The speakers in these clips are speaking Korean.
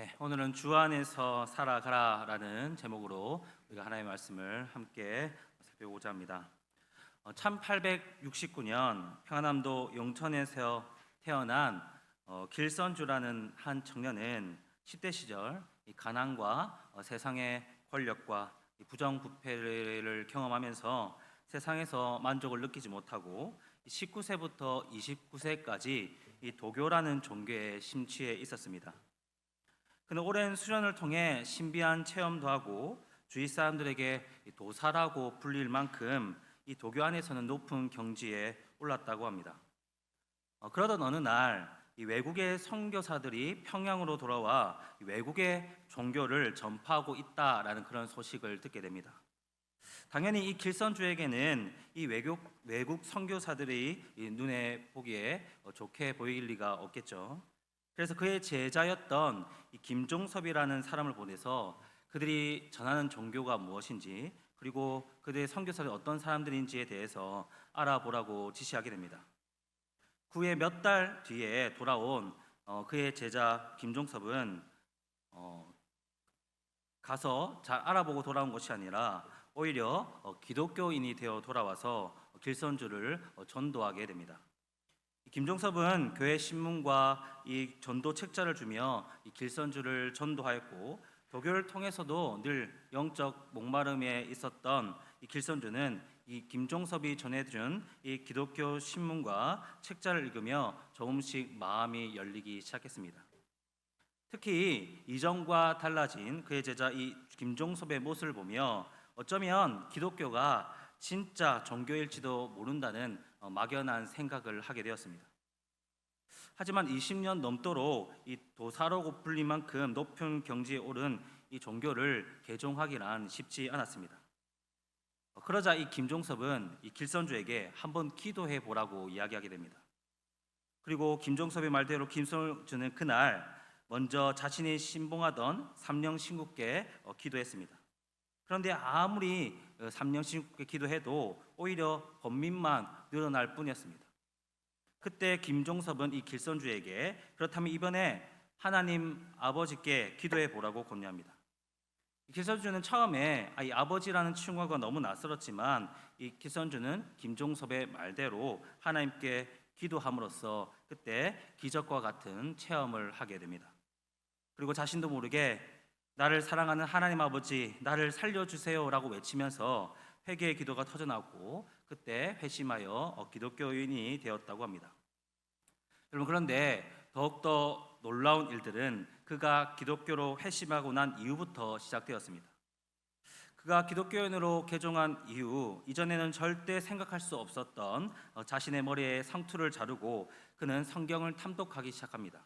네, 오늘은 주 안에서 살아가라라는 제목으로 우리가 하나님의 말씀을 함께 살펴보고자 합니다. 1869년 평안남도 용천에서 태어난 길선주라는 한 청년은 10대 시절 이 가난과 세상의 권력과 이 부정부패를 경험하면서 세상에서 만족을 느끼지 못하고 19세부터 29세까지 이 도교라는 종교에 심취해 있었습니다. 그는 오랜 수련을 통해 신비한 체험도 하고 주위 사람들에게 도사라고 불릴 만큼 이 도교 안에서는 높은 경지에 올랐다고 합니다. 그러던 어느 날 이 외국의 선교사들이 평양으로 돌아와 외국의 종교를 전파하고 있다라는 그런 소식을 듣게 됩니다. 당연히 이 길선주에게는 이 외국 선교사들이 이 눈에 보기에 좋게 보일 리가 없겠죠. 그래서 그의 제자였던 이 김종섭이라는 사람을 보내서 그들이 전하는 종교가 무엇인지 그리고 그들의 선교사들이 어떤 사람들인지에 대해서 알아보라고 지시하게 됩니다. 그 후에 몇 달 뒤에 돌아온 그의 제자 김종섭은 가서 잘 알아보고 돌아온 것이 아니라 오히려 기독교인이 되어 돌아와서 길선주를 전도하게 됩니다. 김종섭은 교회 신문과 이 전도 책자를 주며 이 길선주를 전도하였고 도교를 통해서도 늘 영적 목마름에 있었던 이 길선주는 이 김종섭이 전해준 이 기독교 신문과 책자를 읽으며 조금씩 마음이 열리기 시작했습니다. 특히 이전과 달라진 그의 제자 이 김종섭의 모습을 보며 어쩌면 기독교가 진짜 종교일지도 모른다는 막연한 생각을 하게 되었습니다. 하지만 20년 넘도록 이 도사라고 불릴 만큼 높은 경지에 오른 이 종교를 개종하기란 쉽지 않았습니다. 그러자 이 김종섭은 이 길선주에게 한번 기도해 보라고 이야기하게 됩니다. 그리고 김종섭의 말대로 김선주는 그날 먼저 자신이 신봉하던 삼령신국께 기도했습니다. 그런데 아무리 삼령신국께 기도해도 오히려 범민만 늘어날 뿐이었습니다. 그때 김종섭은 이 길선주에게 그렇다면 이번에 하나님 아버지께 기도해 보라고 권유합니다. 길선주는 처음에 이 아버지라는 칭호가 너무 낯설었지만 이 길선주는 김종섭의 말대로 하나님께 기도함으로써 그때 기적과 같은 체험을 하게 됩니다. 그리고 자신도 모르게 나를 사랑하는 하나님 아버지 나를 살려주세요라고 외치면서 회개의 기도가 터져나왔고 그때 회심하여 기독교인이 되었다고 합니다. 여러분, 그런데 더욱더 놀라운 일들은 그가 기독교로 회심하고 난 이후부터 시작되었습니다. 그가 기독교인으로 개종한 이후 이전에는 절대 생각할 수 없었던 자신의 머리에 상투를 자르고 그는 성경을 탐독하기 시작합니다.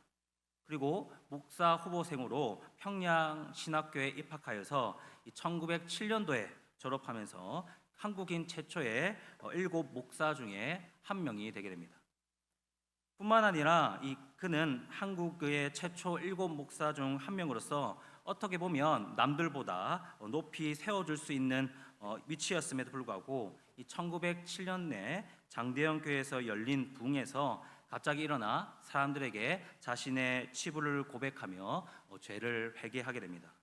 그리고 목사 후보생으로 평양신학교에 입학하여서 1907년도에 졸업하면서 한국인 최초의 7 목사 중에 한 명이 되게 됩니다. 뿐만 아니라 그는 한국의 최초 7 목사 중 한 명으로서 어떻게 보면 남들보다 높이 세워줄 수 있는 위치였음에도 불구하고 1907년에 장대영 교회에서 열린 부흥에서 갑자기 일어나 사람들에게 자신의 치부를 고백하며 죄를 회개하게 됩니다.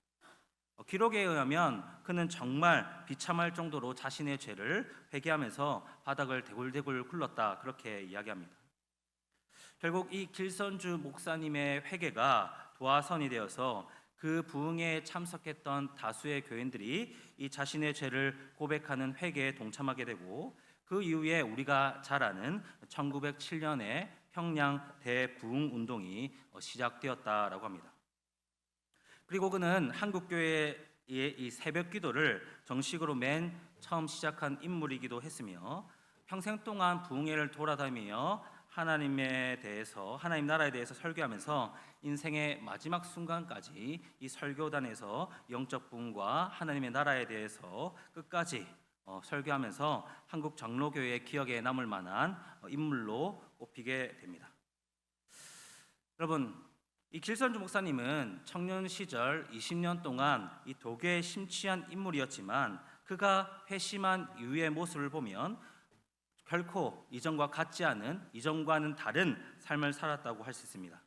기록에 의하면 그는 정말 비참할 정도로 자신의 죄를 회개하면서 바닥을 대굴대굴 굴렀다 그렇게 이야기합니다. 결국 이 길선주 목사님의 회개가 도화선이 되어서 그 부흥에 참석했던 다수의 교인들이 이 자신의 죄를 고백하는 회개에 동참하게 되고 그 이후에 우리가 잘 아는 1907년에 평양 대부흥 운동이 시작되었다라고 합니다. 그리고 그는 한국교회의 이 새벽 기도를 정식으로 맨 처음 시작한 인물이기도 했으며 평생 동안 부흥회를 돌아다니며 하나님 나라에 대해서 설교하면서 인생의 마지막 순간까지 이 설교단에서 영적 부흥과 하나님의 나라에 대해서 끝까지 설교하면서 한국 장로교회의 기억에 남을 만한 인물로 꼽히게 됩니다. 여러분, 이 길선주 목사님은 청년 시절 20년 동안 이 도교에 심취한 인물이었지만 그가 회심한 이후의 모습을 보면 결코 이전과 같지 않은 이전과는 다른 삶을 살았다고 할 수 있습니다.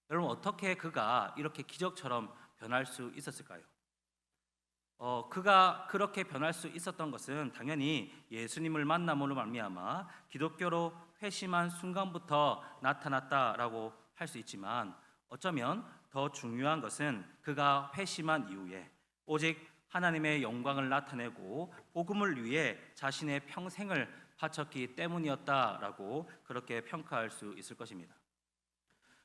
여러분 어떻게 그가 이렇게 기적처럼 변할 수 있었을까요? 그가 그렇게 변할 수 있었던 것은 당연히 예수님을 만남으로 말미암아 기독교로 회심한 순간부터 나타났다라고 할 수 있지만 어쩌면 더 중요한 것은 그가 회심한 이후에 오직 하나님의 영광을 나타내고 복음을 위해 자신의 평생을 바쳤기 때문이었다라고 그렇게 평가할 수 있을 것입니다.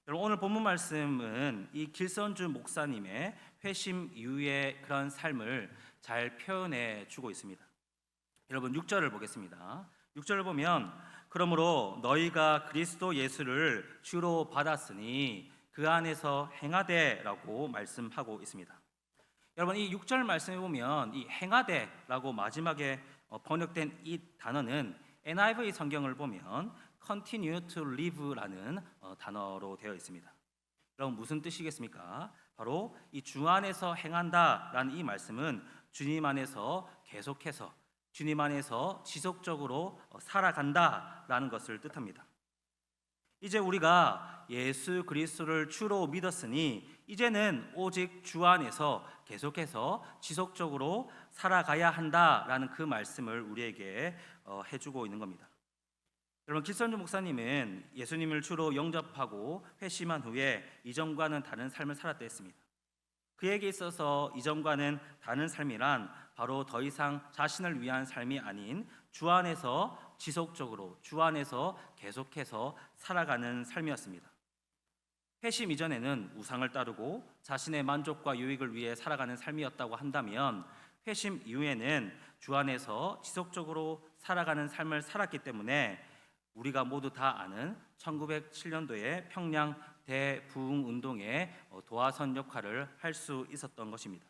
여러분 오늘 본문 말씀은 이 길선주 목사님의 회심 이후의 그런 삶을 잘 표현해 주고 있습니다. 여러분 6절을 보겠습니다. 6절을 보면 그러므로 너희가 그리스도 예수를 주로 받았으니 그 안에서 행하되라고 말씀하고 있습니다. 여러분 이 6절 말씀에 보면 이 행하되라고 마지막에 번역된 이 단어는 NIV 성경을 보면 continue to live라는 단어로 되어 있습니다. 여러분 무슨 뜻이겠습니까? 바로 이 주 안에서 행한다라는 이 말씀은 주님 안에서 계속해서 주님 안에서 지속적으로 살아간다라는 것을 뜻합니다. 이제 우리가 예수 그리스도를 주로 믿었으니 이제는 오직 주 안에서 계속해서 지속적으로 살아가야 한다라는 그 말씀을 우리에게 해주고 있는 겁니다. 여러분 길선주 목사님은 예수님을 주로 영접하고 회심한 후에 이전과는 다른 삶을 살았다 했습니다. 그에게 있어서 이전과는 다른 삶이란 바로 더 이상 자신을 위한 삶이 아닌 주 안에서 지속적으로 주 안에서 계속해서 살아가는 삶이었습니다. 회심 이전에는 우상을 따르고 자신의 만족과 유익을 위해 살아가는 삶이었다고 한다면 회심 이후에는 주 안에서 지속적으로 살아가는 삶을 살았기 때문에 우리가 모두 다 아는 1907년도에 평양 대부흥 운동의 도화선 역할을 할 수 있었던 것입니다.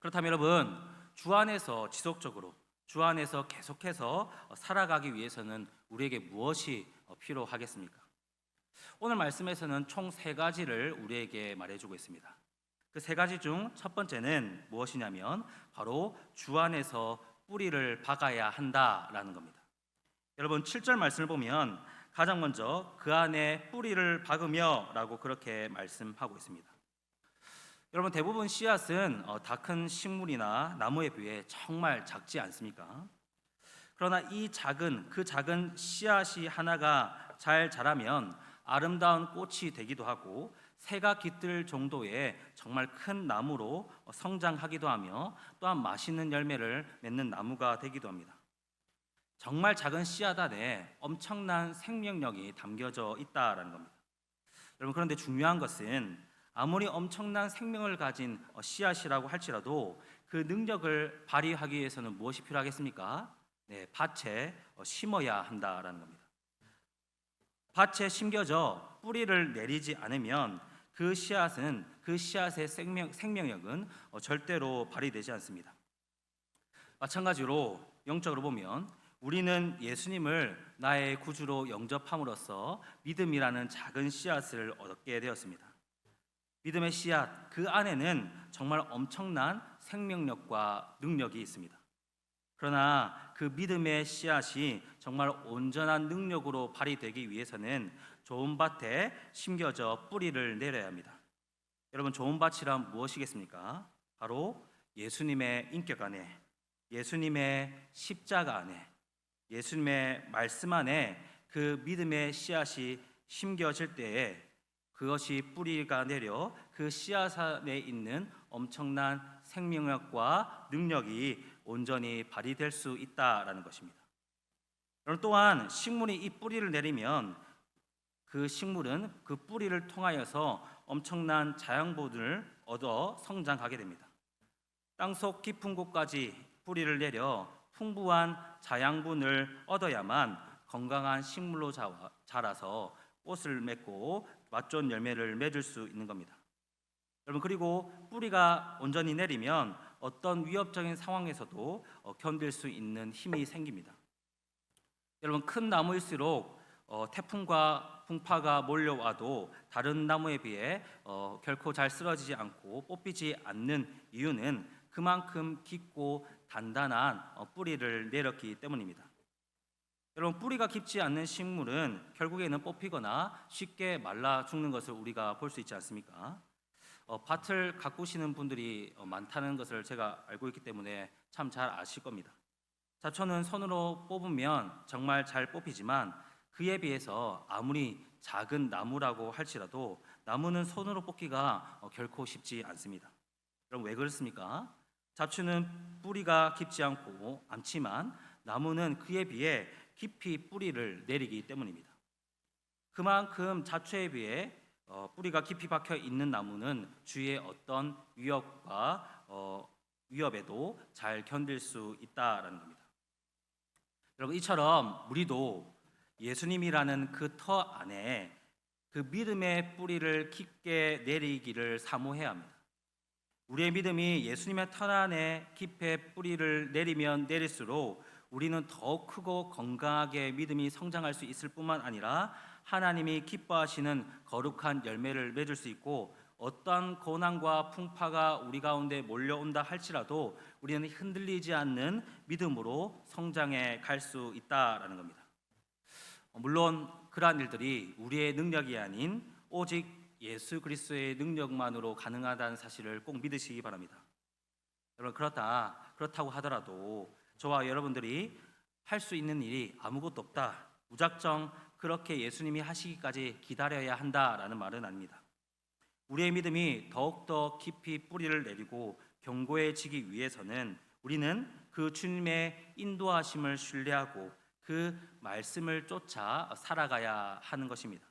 그렇다면 여러분 주 안에서 지속적으로 주 안에서 계속해서 살아가기 위해서는 우리에게 무엇이 필요하겠습니까? 오늘 말씀에서는 총 3가지를 우리에게 말해주고 있습니다. 그 3가지 중 첫 번째는 무엇이냐면 바로 주 안에서 뿌리를 박아야 한다라는 겁니다. 여러분 7절 말씀을 보면 가장 먼저 그 안에 뿌리를 박으며 라고 그렇게 말씀하고 있습니다. 여러분 대부분 씨앗은 다 큰 식물이나 나무에 비해 정말 작지 않습니까? 그러나 그 작은 씨앗이 하나가 잘 자라면 아름다운 꽃이 되기도 하고 새가 깃들 정도의 정말 큰 나무로 성장하기도 하며 또한 맛있는 열매를 맺는 나무가 되기도 합니다. 정말 작은 씨앗 안에 엄청난 생명력이 담겨져 있다라는 겁니다. 여러분 그런데 중요한 것은 아무리 엄청난 생명을 가진 씨앗이라고 할지라도 그 능력을 발휘하기 위해서는 무엇이 필요하겠습니까? 네, 밭에 심어야 한다라는 겁니다. 밭에 심겨져 뿌리를 내리지 않으면 그 씨앗의 생명력은 절대로 발휘되지 않습니다. 마찬가지로 영적으로 보면 우리는 예수님을 나의 구주로 영접함으로써 믿음이라는 작은 씨앗을 얻게 되었습니다. 믿음의 씨앗 그 안에는 정말 엄청난 생명력과 능력이 있습니다. 그러나 그 믿음의 씨앗이 정말 온전한 능력으로 발휘되기 위해서는 좋은 밭에 심겨져 뿌리를 내려야 합니다. 여러분 좋은 밭이란 무엇이겠습니까? 바로 예수님의 인격 안에, 예수님의 십자가 안에, 예수님의 말씀 안에 그 믿음의 씨앗이 심겨질 때에 그것이 뿌리가 내려 그 씨앗 안에 있는 엄청난 생명력과 능력이 온전히 발휘될 수 있다라는 것입니다. 여러분 또한 식물이 이 뿌리를 내리면 그 식물은 그 뿌리를 통하여서 엄청난 자양분을 얻어 성장하게 됩니다. 땅속 깊은 곳까지 뿌리를 내려 풍부한 자양분을 얻어야만 건강한 식물로 자라서 꽃을 맺고 맛좋은 열매를 맺을 수 있는 겁니다. 여러분 그리고 뿌리가 온전히 내리면 어떤 위협적인 상황에서도 견딜 수 있는 힘이 생깁니다. 여러분 큰 나무일수록 태풍과 풍파가 몰려와도 다른 나무에 비해 결코 잘 쓰러지지 않고 뽑히지 않는 이유는 그만큼 깊고 단단한 뿌리를 내렸기 때문입니다. 여러분, 뿌리가 깊지 않는 식물은 결국에는 뽑히거나 쉽게 말라 죽는 것을 우리가 볼 수 있지 않습니까? 밭을 가꾸시는 분들이 많다는 것을 제가 알고 있기 때문에 참 잘 아실 겁니다. 잡초는 손으로 뽑으면 정말 잘 뽑히지만 그에 비해서 아무리 작은 나무라고 할지라도 나무는 손으로 뽑기가 결코 쉽지 않습니다. 그럼 왜 그렇습니까? 잡초는 뿌리가 깊지 않고 않지만 나무는 그에 비해 깊이 뿌리를 내리기 때문입니다. 그만큼 잡초에 비해 뿌리가 깊이 박혀 있는 나무는 주위의 어떤 위협에도 잘 견딜 수 있다라는 겁니다. 여러분, 이처럼 우리도 예수님이라는 그 터 안에 그 믿음의 뿌리를 깊게 내리기를 사모해야 합니다. 우리의 믿음이 예수님의 터 안에 깊이 뿌리를 내리면 내릴수록 우리는 더욱 크고 건강하게 믿음이 성장할 수 있을 뿐만 아니라 하나님이 기뻐하시는 거룩한 열매를 맺을 수 있고, 어떠한 고난과 풍파가 우리 가운데 몰려온다 할지라도 우리는 흔들리지 않는 믿음으로 성장해 갈 수 있다라는 겁니다. 물론 그러한 일들이 우리의 능력이 아닌 오직 예수 그리스도의 능력만으로 가능하다는 사실을 꼭 믿으시기 바랍니다. 여러분, 그렇다고 하더라도 저와 여러분들이 할 수 있는 일이 아무것도 없다, 무작정 그렇게 예수님이 하시기까지 기다려야 한다라는 말은 아닙니다. 우리의 믿음이 더욱더 깊이 뿌리를 내리고 견고해지기 위해서는 우리는 그 주님의 인도하심을 신뢰하고 그 말씀을 쫓아 살아가야 하는 것입니다.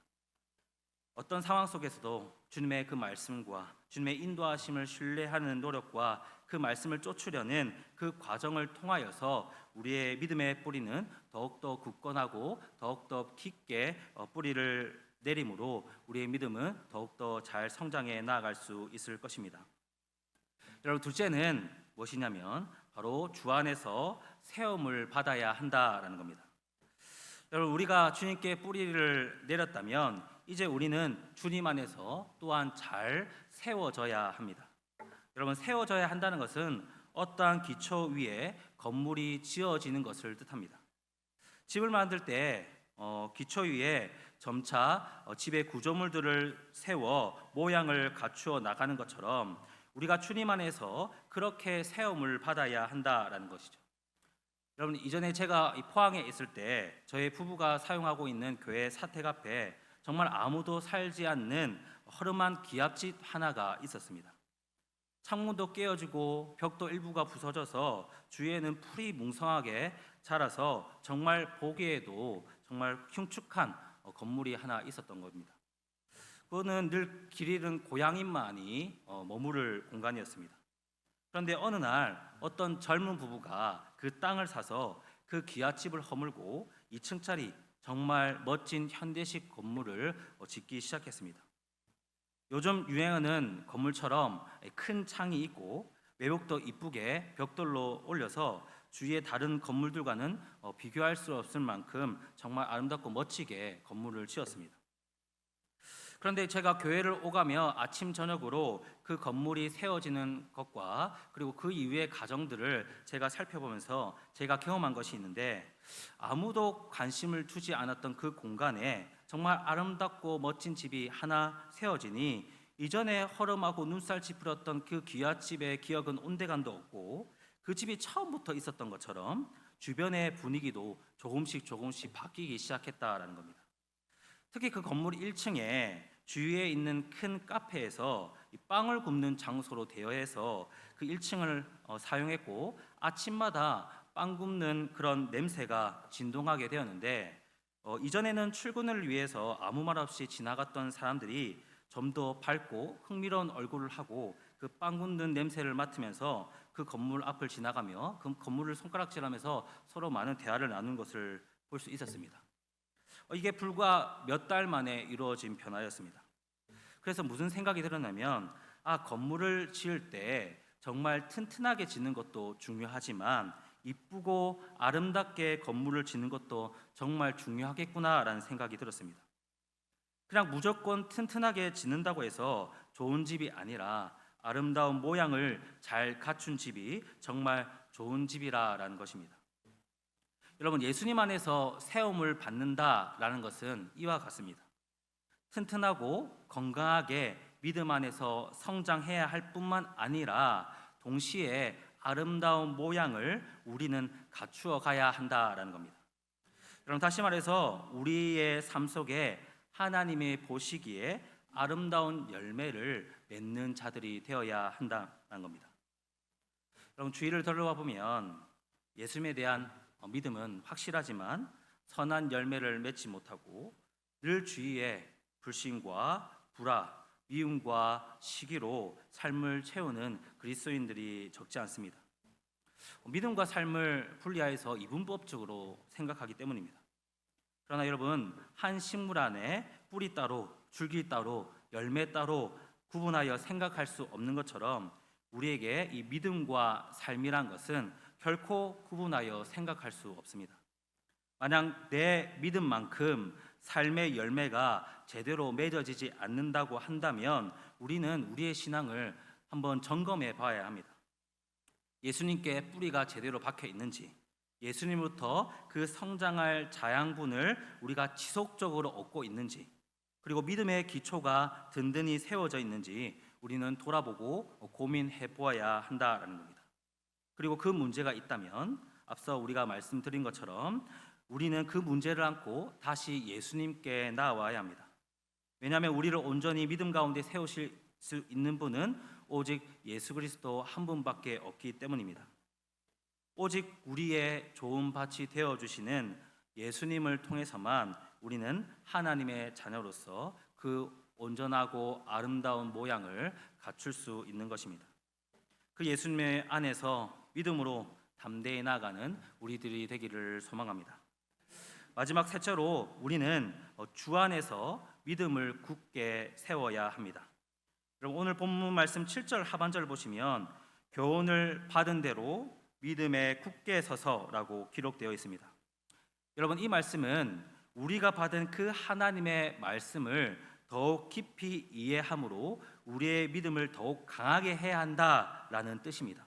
어떤 상황 속에서도 주님의 그 말씀과 주님의 인도하심을 신뢰하는 노력과 그 말씀을 쫓으려는 그 과정을 통하여서 우리의 믿음의 뿌리는 더욱더 굳건하고 더욱더 깊게 뿌리를 내림으로 우리의 믿음은 더욱더 잘 성장해 나아갈 수 있을 것입니다. 여러분, 둘째는 무엇이냐면 바로 주 안에서 세움을 받아야 한다라는 겁니다. 여러분, 우리가 주님께 뿌리를 내렸다면 이제 우리는 주님 안에서 또한 잘 세워져야 합니다. 여러분, 세워져야 한다는 것은 어떠한 기초 위에 건물이 지어지는 것을 뜻합니다. 집을 만들 때 기초 위에 점차 집의 구조물들을 세워 모양을 갖추어 나가는 것처럼 우리가 주님 안에서 그렇게 세움을 받아야 한다라는 것이죠. 여러분, 이전에 제가 포항에 있을 때 저희 부부가 사용하고 있는 교회 사택 앞에 정말 아무도 살지 않는 허름한 기압집 하나가 있었습니다. 창문도 깨어지고 벽도 일부가 부서져서 주위에는 풀이 뭉성하게 자라서 정말 보기에도 정말 흉측한 건물이 하나 있었던 겁니다. 그거는 늘 길 잃은 고양이만이 머무를 공간이었습니다. 그런데 어느 날 어떤 젊은 부부가 그 땅을 사서 그 기와집을 허물고 2층짜리 정말 멋진 현대식 건물을 짓기 시작했습니다. 요즘 유행하는 건물처럼 큰 창이 있고 외벽도 이쁘게 벽돌로 올려서 주위의 다른 건물들과는 비교할 수 없을 만큼 정말 아름답고 멋지게 건물을 지었습니다. 그런데 제가 교회를 오가며 아침 저녁으로 그 건물이 세워지는 것과 그리고 그 이후의 과정들을 제가 살펴보면서 제가 경험한 것이 있는데, 아무도 관심을 두지 않았던 그 공간에 정말 아름답고 멋진 집이 하나 세워지니 이전에 허름하고 눈살 찌푸렸던 그 귀갓집의 기억은 온데간도 없고 그 집이 처음부터 있었던 것처럼 주변의 분위기도 조금씩 바뀌기 시작했다라는 겁니다. 특히 그 건물 1층에 주위에 있는 큰 카페에서 빵을 굽는 장소로 대여해서 그 1층을 사용했고 아침마다 빵 굽는 그런 냄새가 진동하게 되었는데, 이전에는 출근을 위해서 아무 말 없이 지나갔던 사람들이 좀 더 밝고 흥미로운 얼굴을 하고 그 빵 굽는 냄새를 맡으면서 그 건물 앞을 지나가며 그 건물을 손가락질하면서 서로 많은 대화를 나눈 것을 볼 수 있었습니다. 이게 불과 몇 달 만에 이루어진 변화였습니다. 그래서 무슨 생각이 들었냐면, 건물을 지을 때 정말 튼튼하게 짓는 것도 중요하지만 이쁘고 아름답게 건물을 짓는 것도 정말 중요하겠구나라는 생각이 들었습니다. 그냥 무조건 튼튼하게 짓는다고 해서 좋은 집이 아니라 아름다운 모양을 잘 갖춘 집이 정말 좋은 집이라는 것입니다. 여러분, 예수님 안에서 세움을 받는다라는 것은 이와 같습니다. 튼튼하고 건강하게 믿음 안에서 성장해야 할 뿐만 아니라 동시에 아름다운 모양을 우리는 갖추어 가야 한다라는 겁니다. 여러분, 다시 말해서 우리의 삶 속에 하나님이 보시기에 아름다운 열매를 맺는 자들이 되어야 한다는 겁니다. 여러분, 주위를 돌아와 보면 예수님에 대한 믿음은 확실하지만 선한 열매를 맺지 못하고 늘 주위에 불신과 불화, 미움과 시기로 삶을 채우는 그리스도인들이 적지 않습니다. 믿음과 삶을 분리하여서 이분법적으로 생각하기 때문입니다. 그러나 여러분, 한 식물 안에 뿌리 따로, 줄기 따로, 열매 따로 구분하여 생각할 수 없는 것처럼 우리에게 이 믿음과 삶이란 것은 결코 구분하여 생각할 수 없습니다. 만약 내 믿음만큼 삶의 열매가 제대로 맺어지지 않는다고 한다면 우리는 우리의 신앙을 한번 점검해 봐야 합니다. 예수님께 뿌리가 제대로 박혀 있는지, 예수님으로부터 그 성장할 자양분을 우리가 지속적으로 얻고 있는지, 그리고 믿음의 기초가 든든히 세워져 있는지 우리는 돌아보고 고민해 보아야 한다라는 겁니다. 그리고 그 문제가 있다면 앞서 우리가 말씀드린 것처럼 우리는 그 문제를 안고 다시 예수님께 나와야 합니다. 왜냐하면 우리를 온전히 믿음 가운데 세우실 수 있는 분은 오직 예수 그리스도 한 분밖에 없기 때문입니다. 오직 우리의 좋은 밭이 되어주시는 예수님을 통해서만 우리는 하나님의 자녀로서 그 온전하고 아름다운 모양을 갖출 수 있는 것입니다. 그 예수님의 안에서 믿음으로 담대히 나아가는 우리들이 되기를 소망합니다. 마지막 셋째로 우리는 주 안에서 믿음을 굳게 세워야 합니다. 여러분, 오늘 본문 말씀 7절 하반절을 보시면 교훈을 받은 대로 믿음에 굳게 서서라고 기록되어 있습니다. 여러분, 이 말씀은 우리가 받은 그 하나님의 말씀을 더욱 깊이 이해함으로 우리의 믿음을 더욱 강하게 해야 한다라는 뜻입니다.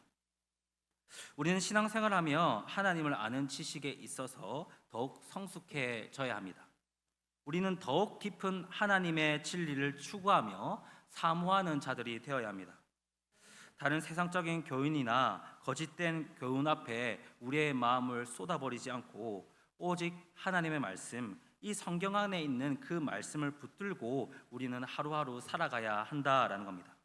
우리는 신앙생활하며 하나님을 아는 지식에 있어서 더욱 성숙해져야 합니다. 우리는 더욱 깊은 하나님의 진리를 추구하며 사모하는 자들이 되어야 합니다. 다른 세상적인 교훈이나 거짓된 교훈 앞에 우리의 마음을 쏟아버리지 않고 오직 하나님의 말씀, 이 성경 안에 있는 그 말씀을 붙들고 우리는 하루하루 살아가야 한다라는 겁니다.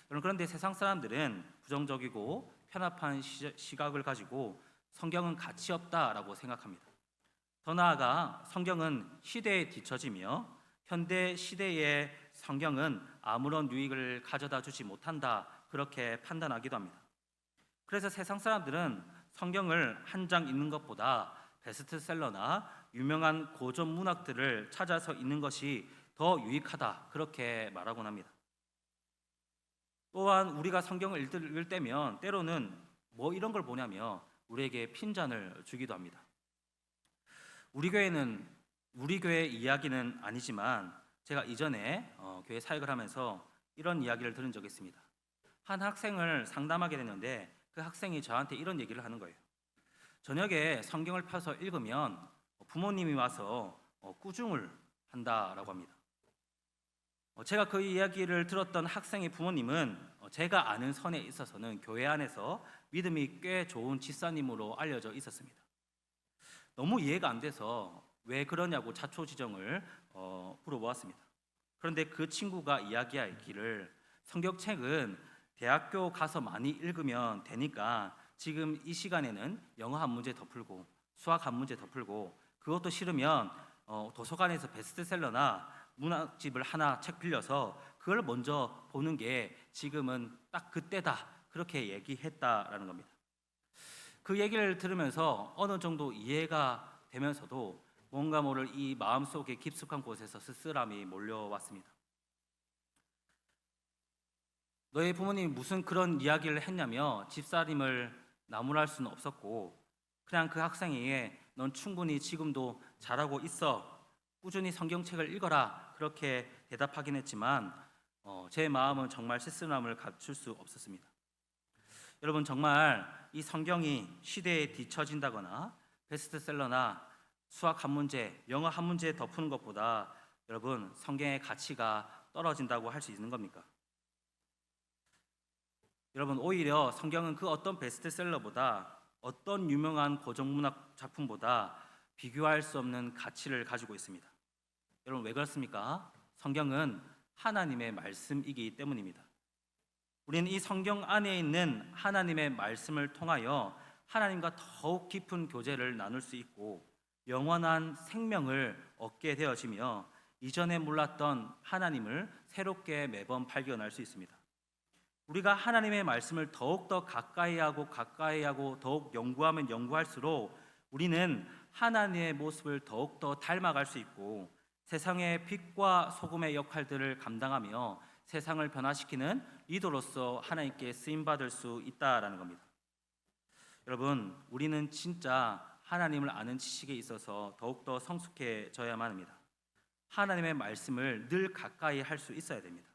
그런데 세상 사람들은 부정적이고 편협한 시각을 가지고 성경은 가치 없다라고 생각합니다. 더 나아가 성경은 시대에 뒤처지며 현대 시대의 성경은 아무런 유익을 가져다 주지 못한다, 그렇게 판단하기도 합니다. 그래서 세상 사람들은 성경을 한 장 읽는 것보다 베스트셀러나 유명한 고전 문학들을 찾아서 읽는 것이 더 유익하다, 그렇게 말하곤 합니다. 또한 우리가 성경을 읽을 때면 때로는 뭐 이런 걸 보냐며 우리에게 핀잔을 주기도 합니다. 우리 교회 이야기는 아니지만 제가 이전에 교회 사역을 하면서 이런 이야기를 들은 적이 있습니다. 한 학생을 상담하게 됐는데 그 학생이 저한테 이런 얘기를 하는 거예요. 저녁에 성경을 펴서 읽으면 부모님이 와서 꾸중을 한다라고 합니다. 제가 그 이야기를 들었던 학생의 부모님은 제가 아는 선에 있어서는 교회 안에서 믿음이 꽤 좋은 집사님으로 알려져 있었습니다. 너무 이해가 안 돼서 왜 그러냐고 자초지종을 물어보았습니다. 그런데 그 친구가 이야기하기를 성경책은 대학교 가서 많이 읽으면 되니까 지금 이 시간에는 영어 한 문제 더 풀고 수학 한 문제 더 풀고, 그것도 싫으면 도서관에서 베스트셀러나 문학집을 하나 책 빌려서 그걸 먼저 보는 게 지금은 딱 그때다, 그렇게 얘기했다라는 겁니다. 그 얘기를 들으면서 어느 정도 이해가 되면서도 뭔가 모를 이 마음속에 깊숙한 곳에서 쓸쓸함이 몰려왔습니다. 너희 부모님이 무슨 그런 이야기를 했냐며 집사님을 나무랄 수는 없었고, 그냥 그 학생에게 넌 충분히 지금도 잘하고 있어, 꾸준히 성경책을 읽어라, 그렇게 대답하긴 했지만 제 마음은 정말 쓸쓸함을 감출 수 없었습니다. 여러분, 정말 이 성경이 시대에 뒤처진다거나 베스트셀러나 수학 한 문제, 영어 한 문제 더 푸는 것보다 여러분 성경의 가치가 떨어진다고 할 수 있는 겁니까? 여러분 오히려 성경은 그 어떤 베스트셀러보다 어떤 유명한 고전문학 작품보다 비교할 수 없는 가치를 가지고 있습니다. 여러분 왜 그렇습니까? 성경은 하나님의 말씀이기 때문입니다. 우리는 이 성경 안에 있는 하나님의 말씀을 통하여 하나님과 더욱 깊은 교제를 나눌 수 있고 영원한 생명을 얻게 되어지며 이전에 몰랐던 하나님을 새롭게 매번 발견할 수 있습니다. 우리가 하나님의 말씀을 더욱더 가까이 하고 더욱 연구하면 연구할수록 우리는 하나님의 모습을 더욱더 닮아갈 수 있고 세상의 빛과 소금의 역할들을 감당하며 세상을 변화시키는 리더로서 하나님께 쓰임받을 수 있다라는 겁니다. 여러분, 우리는 진짜 하나님을 아는 지식에 있어서 더욱더 성숙해져야만 합니다. 하나님의 말씀을 늘 가까이 할 수 있어야 됩니다.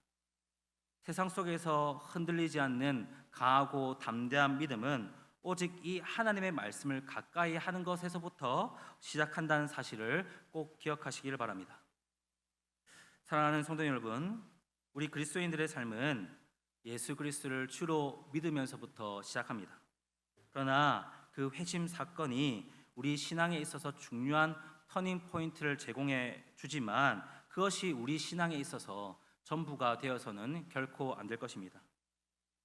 세상 속에서 흔들리지 않는 강하고 담대한 믿음은 오직 이 하나님의 말씀을 가까이 하는 것에서부터 시작한다는 사실을 꼭 기억하시기를 바랍니다. 사랑하는 성도 여러분, 우리 그리스도인들의 삶은 예수 그리스도를 주로 믿으면서부터 시작합니다. 그러나 그 회심 사건이 우리 신앙에 있어서 중요한 터닝 포인트를 제공해 주지만 그것이 우리 신앙에 있어서 전부가 되어서는 결코 안 될 것입니다.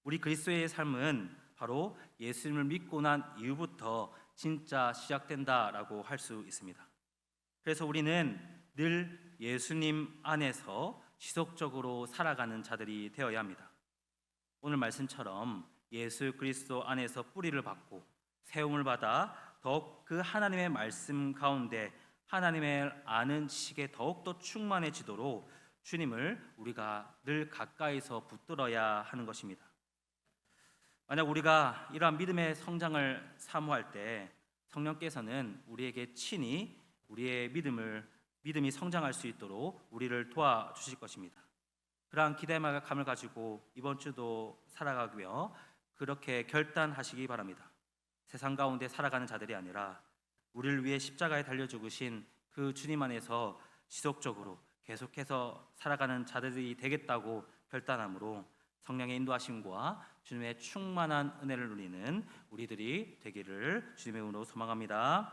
우리 그리스도의 삶은 바로 예수님을 믿고 난 이후부터 진짜 시작된다라고 할 수 있습니다. 그래서 우리는 늘 예수님 안에서 지속적으로 살아가는 자들이 되어야 합니다. 오늘 말씀처럼 예수 그리스도 안에서 뿌리를 받고 세움을 받아 더욱 그 하나님의 말씀 가운데 하나님의 아는 지식에 더욱더 충만해지도록 주님을 우리가 늘 가까이서 붙들어야 하는 것입니다. 만약 우리가 이러한 믿음의 성장을 사모할 때 성령께서는 우리에게 친히 우리의 믿음이 성장할 수 있도록 우리를 도와주실 것입니다. 그러한 기대감을 가지고 이번 주도 살아가며 그렇게 결단하시기 바랍니다. 세상 가운데 살아가는 자들이 아니라 우리를 위해 십자가에 달려 죽으신 그 주님 안에서 지속적으로 계속해서 살아가는 자들이 되겠다고 결단함으로 성령의 인도하심과 주님의 충만한 은혜를 누리는 우리들이 되기를 주님의 이름으로 소망합니다.